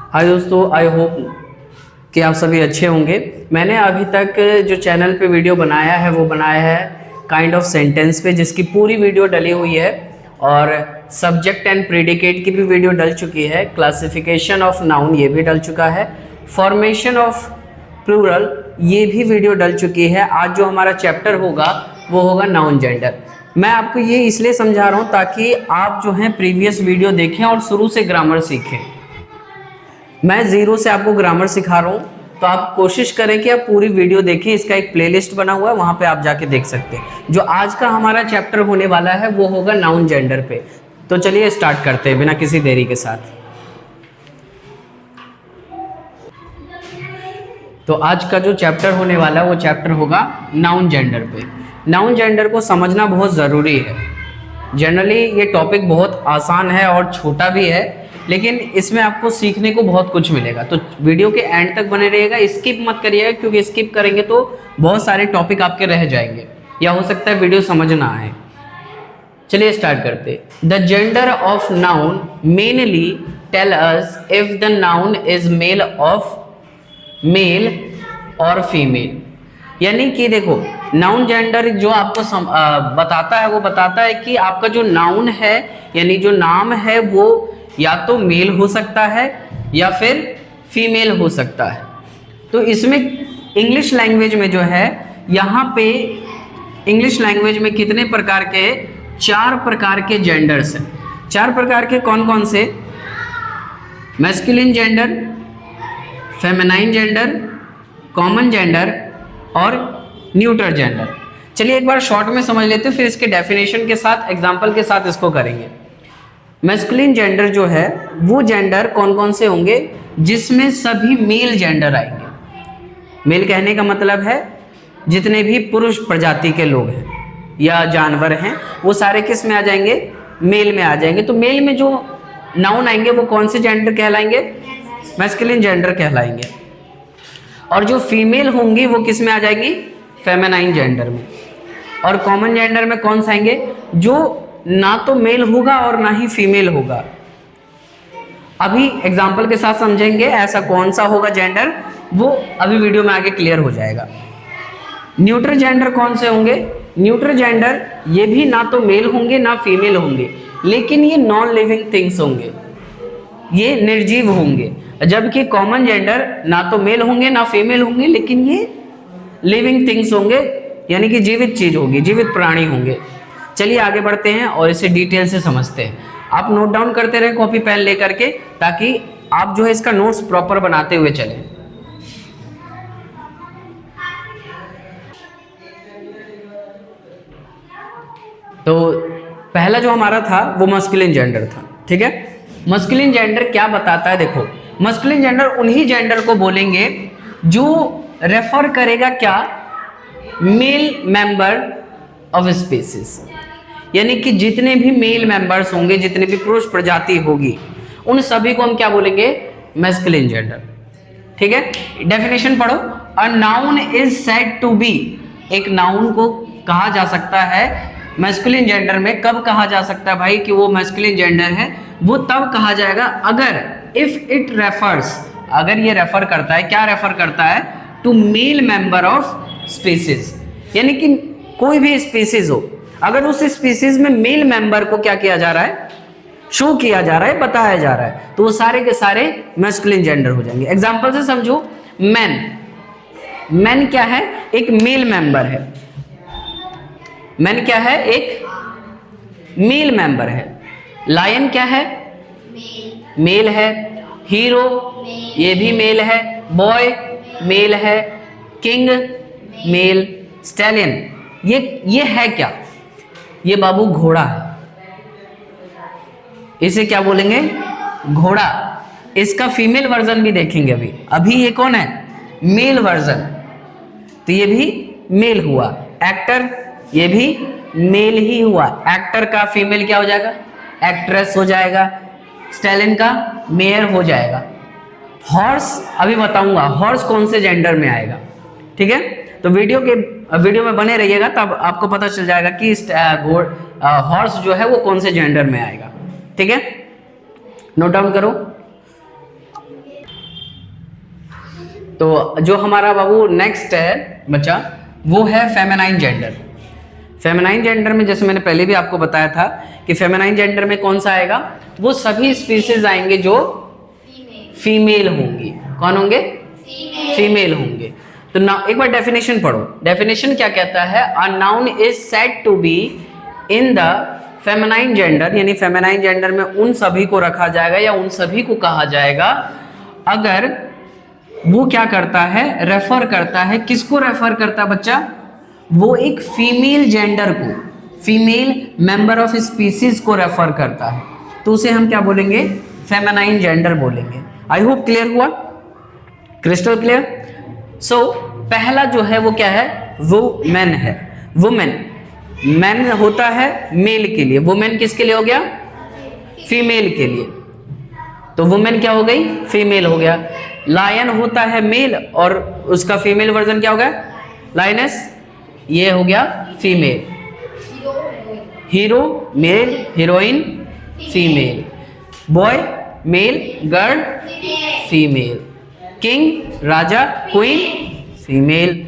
हाय दोस्तों, I hope कि आप सभी अच्छे होंगे। मैंने अभी तक जो चैनल पे वीडियो बनाया है वो बनाया है काइंड ऑफ सेंटेंस पे, जिसकी पूरी वीडियो डली हुई है, और सब्जेक्ट एंड प्रेडिकेट की भी वीडियो डल चुकी है, क्लासिफिकेशन ऑफ नाउन ये भी डल चुका है, फॉर्मेशन ऑफ प्लूरल ये भी वीडियो डल चुकी है। आज जो हमारा चैप्टर होगा वो होगा नाउन जेंडर। मैं आपको ये इसलिए समझा रहा हूँ ताकि आप जो है प्रीवियस वीडियो देखें और शुरू से ग्रामर सीखें। मैं ज़ीरो से आपको ग्रामर सिखा रहा हूँ, तो आप कोशिश करें कि आप पूरी वीडियो देखें। इसका एक प्लेलिस्ट बना हुआ है, वहाँ पे आप जाके देख सकते हैं। जो आज का हमारा चैप्टर होने वाला है वो होगा नाउन जेंडर पे। तो चलिए स्टार्ट करते हैं बिना किसी देरी के साथ। तो आज का जो चैप्टर होने वाला है वो चैप्टर होगा नाउन जेंडर पे। नाउन जेंडर को समझना बहुत ज़रूरी है। जनरली ये टॉपिक बहुत आसान है और छोटा भी है, लेकिन इसमें आपको सीखने को बहुत कुछ मिलेगा। तो वीडियो के एंड तक बने रहिएगा, स्किप मत करिएगा, क्योंकि स्किप करेंगे तो बहुत सारे टॉपिक आपके रह जाएंगे या हो सकता है वीडियो समझ ना आए। चलिए स्टार्ट करते। The gender of noun mainly tell us if the noun is male और फीमेल। यानी कि देखो, नाउन जेंडर जो आपको बताता है वो बताता है कि आपका जो नाउन है यानी जो नाम है वो या तो मेल हो सकता है या फिर फीमेल हो सकता है। तो इसमें इंग्लिश लैंग्वेज में जो है, यहाँ पे इंग्लिश लैंग्वेज में कितने प्रकार के, 4 प्रकार के जेंडर्स हैं। 4 प्रकार के कौन कौन से? Masculine gender, feminine gender, common gender और न्यूट्रल जेंडर। चलिए एक बार शॉर्ट में समझ लेते हैं, फिर इसके डेफिनेशन के साथ, एग्जांपल के साथ इसको करेंगे। मैस्कुलिन जेंडर जो है वो जेंडर कौन कौन से होंगे? जिसमें सभी मेल जेंडर आएंगे। मेल कहने का मतलब है जितने भी पुरुष प्रजाति के लोग हैं या जानवर हैं वो सारे किस में आ जाएंगे? मेल में आ जाएंगे। तो मेल में जो नाउन आएंगे वो कौन से जेंडर कहलाएंगे? मैस्कुलिन जेंडर कहलाएंगे। और जो फीमेल होंगी वो किस में आ जाएगी? फेमिनाइन जेंडर में। और कॉमन जेंडर में कौन सा आएंगे? जो ना तो मेल होगा और ना ही फीमेल होगा। अभी एग्जाम्पल के साथ समझेंगे ऐसा कौन सा होगा जेंडर, वो अभी वीडियो में आगे क्लियर हो जाएगा। न्यूट्रल जेंडर कौन से होंगे? न्यूट्रल जेंडर ये भी ना तो मेल होंगे ना फीमेल होंगे, लेकिन ये नॉन लिविंग थिंग्स होंगे, ये निर्जीव होंगे। जबकि कॉमन जेंडर ना तो मेल होंगे ना फीमेल होंगे, लेकिन ये लिविंग थिंग्स होंगे, यानी कि जीवित चीज होगी, जीवित प्राणी होंगे। चलिए आगे बढ़ते हैं और इसे डिटेल से समझते हैं। आप नोट डाउन करते रहें कॉपी पेन लेकर के, ताकि आप जो है इसका नोट्स प्रॉपर बनाते हुए चलें। तो पहला जो हमारा था वो मस्कुलिन जेंडर था, ठीक है। मस्कुलिन जेंडर क्या बताता है? देखो, मस्कुलिन जेंडर उन्हीं जेंडर को बोलेंगे जो रेफर करेगा क्या? Mail member of species. यानी कि जितने भी मेल मेंबर्स होंगे, जितने भी पुरुष प्रजाति होगी, उन सभी को हम क्या बोलेंगे? मैस्कुलिन जेंडर, ठीक है। डेफिनेशन पढ़ो। A noun is said to be. एक नाउन को कहा जा सकता है मैस्कुलिन जेंडर में। कब कहा जा सकता है भाई कि वो मैस्कुलिन जेंडर है? वो तब कहा जाएगा अगर इफ इट रेफर्स, अगर ये रेफर करता है, क्या रेफर करता है? To male member of species. यानी कि कोई भी स्पीसीज हो, अगर उस स्पीसीज में मेल मेंबर को क्या किया जा रहा है? शो किया जा रहा है, बताया जा रहा है, तो वो सारे के सारे मैस्कुलिन जेंडर हो जाएंगे। एग्जांपल से समझो। मैन, मैन क्या है? एक मेल मेंबर है। मैन क्या है? एक मेल मेंबर है। लायन क्या है? मेल है। हीरो ये भी मेल है। बॉय मेल है। King male. स्टैलियन ये है क्या? ये बाबू घोड़ा है। इसे क्या बोलेंगे? घोड़ा। इसका फीमेल वर्जन भी देखेंगे अभी। अभी ये कौन है? मेल वर्जन, तो ये भी मेल हुआ। एक्टर ये भी मेल ही हुआ। एक्टर का फीमेल क्या हो जाएगा? एक्ट्रेस हो जाएगा। स्टैलियन का मेयर हो जाएगा। हॉर्स अभी बताऊंगा हॉर्स कौन से जेंडर में आएगा, ठीक है। तो वीडियो में बने रहिएगा, तब आपको पता चल जाएगा कि हॉर्स जो है वो कौन से जेंडर में आएगा, ठीक है। नोट डाउन करो। तो जो हमारा बाबू नेक्स्ट है बच्चा, वो है फेमिनाइन जेंडर। फेमिनाइन जेंडर में जैसे मैंने पहले भी आपको बताया था कि फेमिनाइन जेंडर में कौन सा आएगा, वो सभी स्पीसीज आएंगे जो फीमेल होंगी। कौन होंगे? फीमेल होंगे। तो ना एक बार डेफिनेशन पढ़ो। डेफिनेशन क्या कहता है? A noun is said to be in the feminine gender, यानी फेमिनाइन जेंडर में उन सभी को रखा जाएगा या उन सभी को कहा जाएगा अगर वो क्या करता है, रेफर करता है। किसको रेफर करता है बच्चा? वो एक फीमेल जेंडर को, फीमेल मेंबर ऑफ स्पीसीज को रेफर करता है, तो उसे हम क्या बोलेंगे? फेमिनाइन जेंडर बोलेंगे। आई होप क्लियर हुआ, क्रिस्टल क्लियर। सो पहला जो है वो क्या है? वो मैन है। वुमेन, मैन होता है मेल के लिए, वुमेन किसके लिए हो गया? फीमेल के लिए। तो वुमेन क्या हो गई? फीमेल हो गया। लायन होता है मेल और उसका फीमेल वर्जन क्या हो गया? लायनेस, ये हो गया female. Hero male, heroine female. Boy male, girl female. King राजा, क्वीन फीमेल।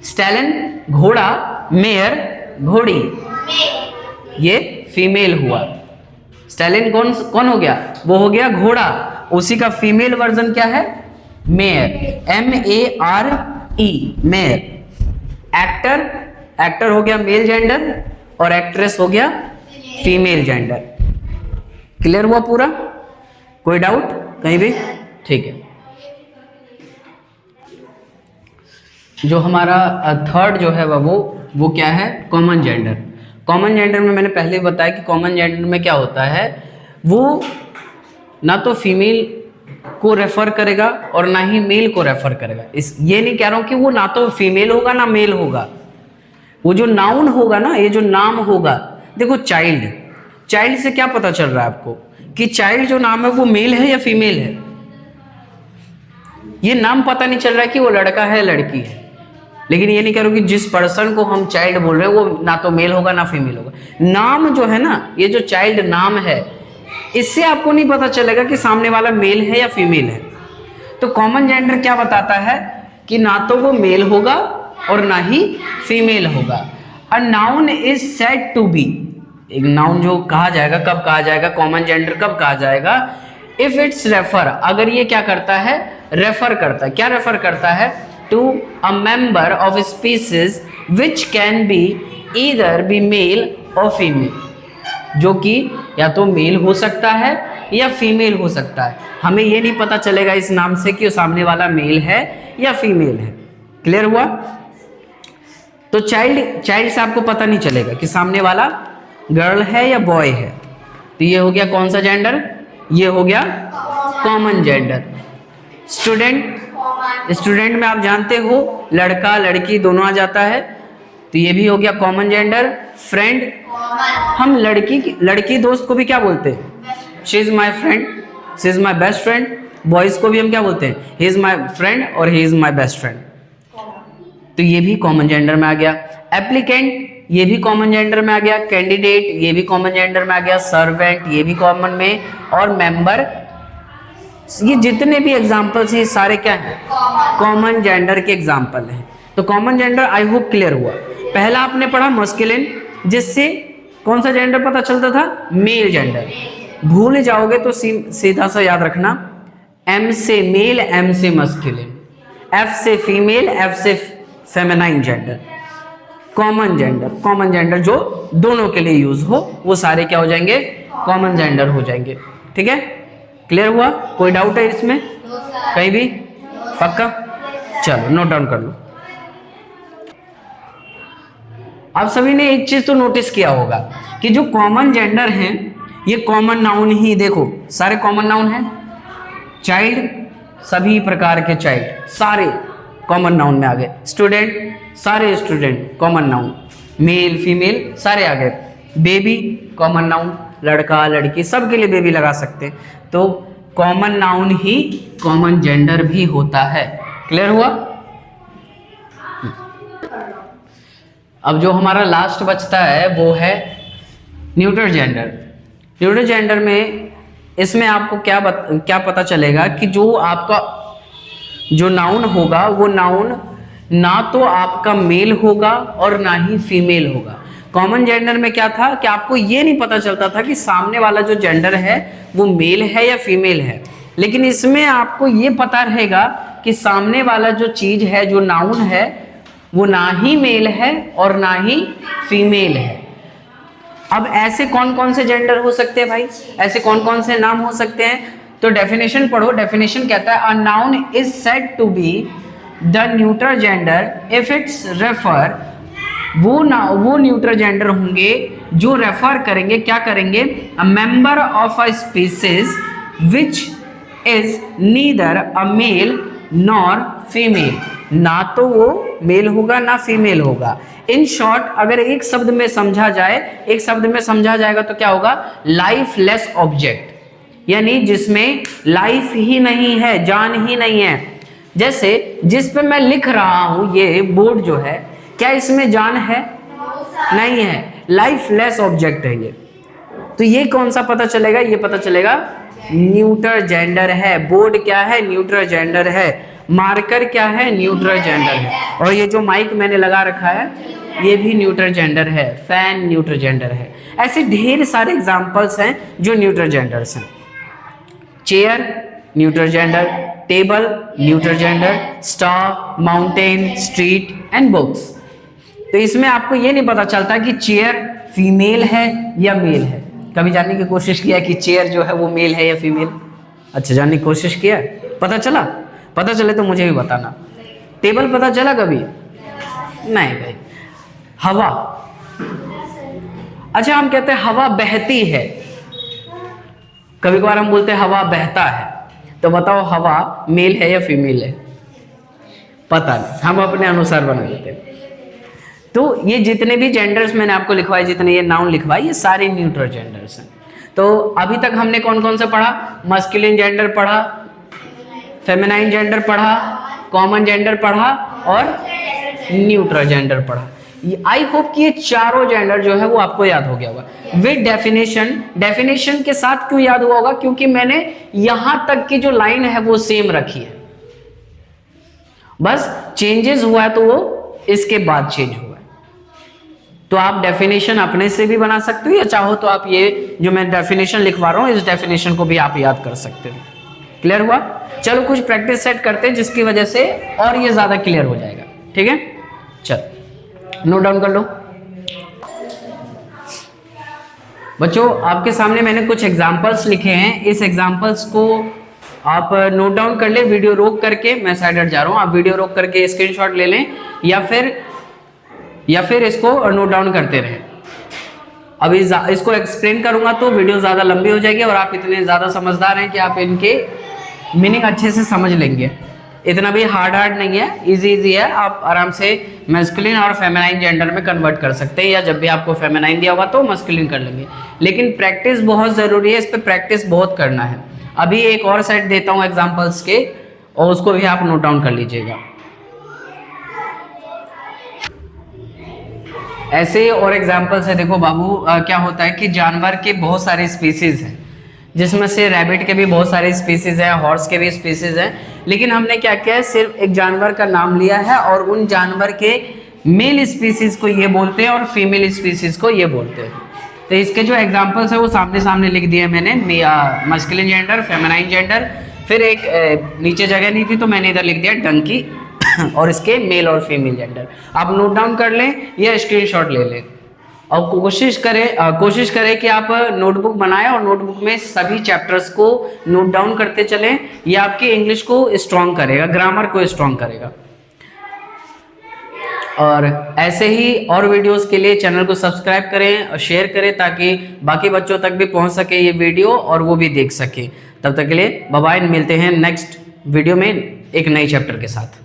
स्टैलन घोड़ा, मेयर घोड़ी, ये फीमेल हुआ। स्टैलिन कौन कौन हो गया? वो हो गया घोड़ा, उसी का फीमेल वर्जन क्या है? Mayor, MERE, mayor. Actor, actor हो गया मेल जेंडर और एक्ट्रेस हो गया फीमेल जेंडर। क्लियर हुआ पूरा? कोई डाउट कहीं भी? ठीक है। जो हमारा थर्ड जो है वो क्या है? Common gender. कॉमन जेंडर में मैंने पहले बताया कि कॉमन जेंडर में क्या होता है, वो ना तो फीमेल को रेफर करेगा और ना ही मेल को रेफर करेगा। इस ये नहीं कह रहा हूं कि वो ना तो फीमेल होगा ना मेल होगा। वो जो नाउन होगा ना, ये जो नाम होगा, देखो चाइल्ड, चाइल्ड से क्या पता चल रहा है आपको कि चाइल्ड जो नाम है वो मेल है या फीमेल है? ये नाम पता नहीं चल रहा है कि वो लड़का है लड़की है। लेकिन ये नहीं कह रहा कि जिस पर्सन को हम चाइल्ड बोल रहे हैं वो ना तो मेल होगा ना फीमेल होगा। नाम जो है ना, ये जो चाइल्ड नाम है, इससे आपको नहीं पता चलेगा कि सामने वाला मेल है या फीमेल है। तो कॉमन जेंडर क्या बताता है कि ना तो वो मेल होगा और ना ही फीमेल होगा। A noun is said to be, एक नाउन जो कहा जाएगा, कब कहा जाएगा? कॉमन जेंडर कब कहा जाएगा? इफ इट्स रेफर, अगर ये क्या करता है? रेफर करता है। क्या रेफर करता है? To a member of species which can be either be male और फीमेल, जो कि या तो मेल हो सकता है या फीमेल हो सकता है। हमें ये नहीं पता चलेगा इस नाम से कि वो सामने वाला मेल है या फीमेल है। क्लियर हुआ? तो चाइल्ड से आपको पता नहीं चलेगा कि सामने वाला गर्ल है या बॉय है। तो ये हो गया कौन सा जेंडर? ये हो गया कॉमन जेंडर। स्टूडेंट, स्टूडेंट में आप जानते हो लड़का लड़की दोनों आ जाता है, तो ये भी हो गया कॉमन जेंडर। फ्रेंड, हम लड़की दोस्त को भी क्या बोलते हैं? She is my friend, she is my best friend. Boys को भी हम क्या बोलते हैं? ही इज माई फ्रेंड और he is my best friend. तो ये भी कॉमन जेंडर में आ गया। एप्लीकेंट, ये भी कॉमन जेंडर में आ गया। कैंडिडेट, ये भी कॉमन जेंडर में आ गया। सर्वेंट, ये भी कॉमन में। और मेंबर, ये जितने भी एग्जाम्पल्स हैं सारे क्या हैं? कॉमन जेंडर के एग्जाम्पल हैं। तो common gender I hope clear हुआ। पहला आपने पढ़ा मस्कुलिन, जिससे कौन सा जेंडर पता चलता था? Male gender. भूल जाओगे तो सीधा सा याद रखना, M से मेल, M से मस्कुलिन, F से फीमेल, F से feminine gender. Common gender, common gender जो दोनों के लिए यूज हो, वो सारे क्या हो जाएंगे? कॉमन जेंडर हो जाएंगे। ठीक है, क्लियर हुआ? कोई डाउट है इसमें कहीं भी? पक्का? चलो नोट डाउन कर लो। आप सभी ने एक चीज तो नोटिस किया होगा कि जो कॉमन जेंडर हैं ये कॉमन नाउन ही, देखो सारे कॉमन नाउन हैं। चाइल्ड, सभी प्रकार के चाइल्ड सारे कॉमन नाउन में आ गए। स्टूडेंट, सारे student common noun. Male female सारे आ गए। बेबी कॉमन नाउन, लड़का लड़की सबके लिए बेबी लगा सकते हैं। तो कॉमन नाउन ही कॉमन जेंडर भी होता है। क्लियर हुआ? अब जो हमारा लास्ट बचता है वो है न्यूट्रल जेंडर। न्यूट्रल जेंडर में इसमें आपको क्या पता चलेगा कि जो आपका जो नाउन होगा वो नाउन ना तो आपका मेल होगा और ना ही फीमेल होगा। कॉमन जेंडर में क्या था कि आपको ये नहीं पता चलता था कि सामने वाला जो जेंडर है वो मेल है या फीमेल है, लेकिन इसमें आपको ये पता रहेगा कि सामने वाला जो चीज है, जो नाउन है, वो ना ही मेल है और ना ही फीमेल है। अब ऐसे कौन कौन से जेंडर हो सकते हैं भाई, ऐसे कौन कौन से नाम हो सकते हैं? तो डेफिनेशन पढ़ो। डेफिनेशन कहता है a noun is said to be the neutral gender if it's refer, वो न्यूट्रल जेंडर होंगे जो रेफर करेंगे, क्या करेंगे? A member of a species which is neither a male nor female, ना तो वो मेल होगा ना फीमेल होगा। इन शॉर्ट अगर एक शब्द में समझा जाए, एक शब्द में समझा जाएगा तो क्या होगा? लाइफलेस ऑब्जेक्ट, यानी जिसमें लाइफ ही नहीं है, जान ही नहीं है। जैसे जिस पे मैं लिख रहा हूं, ये बोर्ड जो है, क्या इसमें जान है? नहीं है, लाइफलेस ऑब्जेक्ट है ये। तो ये कौन सा पता चलेगा? ये पता चलेगा न्यूट्रल जेंडर है। बोर्ड क्या है? न्यूट्रल जेंडर है। मार्कर क्या है? न्यूट्रल जेंडर है। और ये जो माइक मैंने लगा रखा है ये भी न्यूट्रल जेंडर है। फैन न्यूट्रल जेंडर है। ऐसे ढेर सारे एग्जांपल्स हैं जो न्यूट्रल जेंडर्स हैं। Chair neutral gender, table neutral gender, star, mountain, street and books. तो इसमें आपको ये नहीं पता चलता कि चेयर फीमेल है या मेल है। कभी जानने की कोशिश किया कि चेयर जो है वो मेल है या फीमेल? अच्छा, जानने की कोशिश किया, पता चला? पता चले तो मुझे भी बताना। टेबल पता चला कभी? नहीं भाई। हवा, अच्छा हम कहते हैं हवा बहती है, कभी कभार हम बोलते हैं हवा बहता है, तो बताओ हवा मेल है या फीमेल है? पता नहीं, हम अपने अनुसार बना देते हैं। तो ये जितने भी जेंडर्स मैंने आपको लिखवाए, जितने ये नाउन लिखवाए, ये सारे न्यूट्रल जेंडर्स हैं। तो अभी तक हमने कौन कौन सा पढ़ा? मस्कुलिन जेंडर पढ़ा, फेमिनाइन जेंडर पढ़ा, कॉमन जेंडर पढ़ा और न्यूट्रल जेंडर पढ़ा। आई होप कि ये चारों जेंडर जो है वो आपको याद हो गया होगा विद डेफिनेशन। डेफिनेशन के साथ क्यों याद हुआ होगा? क्योंकि मैंने यहां तक की जो लाइन है वो सेम रखी है, बस चेंजेस हुआ है तो वो इसके बाद चेंज हुआ है। तो आप डेफिनेशन अपने से भी बना सकते हो, या चाहो तो आप ये जो मैं डेफिनेशन लिखवा रहा हूं इस डेफिनेशन को भी आप याद कर सकते हो। क्लियर हुआ? चलो कुछ प्रैक्टिस सेट करते हैं जिसकी वजह से और ये ज्यादा क्लियर हो जाएगा। ठीक है, चल नोट डाउन कर लो बच्चों। आपके सामने मैंने कुछ एग्जांपल्स लिखे हैं, इस एग्जांपल्स को आप नोट डाउन कर ले। वीडियो रोक करके, मैं साइड हट जा रहा हूं, आप वीडियो रोक करके स्क्रीनशॉट ले लें या फिर इसको नोट डाउन करते रहें। अभी इसको एक्सप्लेन करूंगा तो वीडियो ज़्यादा लंबी हो जाएगी और आप इतने ज़्यादा समझदार हैं कि आप इनके मीनिंग अच्छे से समझ लेंगे। इतना भी हार्ड नहीं है, इजी है। आप आराम से मैस्कुलिन और फेमिनाइन जेंडर में कन्वर्ट कर सकते हैं, या जब भी आपको फेमिनाइन दिया होगा तो मैस्कुलिन कर लेंगे। लेकिन प्रैक्टिस बहुत ज़रूरी है, इस पर प्रैक्टिस बहुत करना है। अभी एक और सेट देता हूँ एग्जाम्पल्स के, और उसको भी आप नोट डाउन कर लीजिएगा। ऐसे और एग्जाम्पल्स है। देखो बाबू, क्या होता है कि जानवर के बहुत सारे स्पीसीज हैं, जिसमें से रैबिट के भी बहुत सारे स्पीसीज हैं, हॉर्स के भी स्पीसीज हैं। लेकिन हमने क्या किया है, सिर्फ एक जानवर का नाम लिया है और उन जानवर के मेल स्पीसीज को ये बोलते हैं और फीमेल स्पीसीज को ये बोलते हैं। तो इसके जो एग्जाम्पल्स है वो सामने सामने लिख दिए मैंने, मस्कुलिन जेंडर, फेमिनाइन जेंडर, फिर एक नीचे जगह नहीं थी तो मैंने इधर लिख दिया डंकी और इसके मेल और फीमेल जेंडर। आप नोट डाउन कर लें या स्क्रीनशॉट ले लें, और कोशिश करें कि आप नोटबुक बनाएं और नोटबुक में सभी चैप्टर्स को नोट डाउन करते चलें। ये आपकी इंग्लिश को स्ट्रॉन्ग करेगा, ग्रामर को स्ट्रॉन्ग करेगा। और ऐसे ही और वीडियोस के लिए चैनल को सब्सक्राइब करें और शेयर करें ताकि बाकी बच्चों तक भी पहुंच सके ये वीडियो और वो भी देख सके। तब तक के लिए बाय बाय, मिलते हैं नेक्स्ट वीडियो में एक नए चैप्टर के साथ।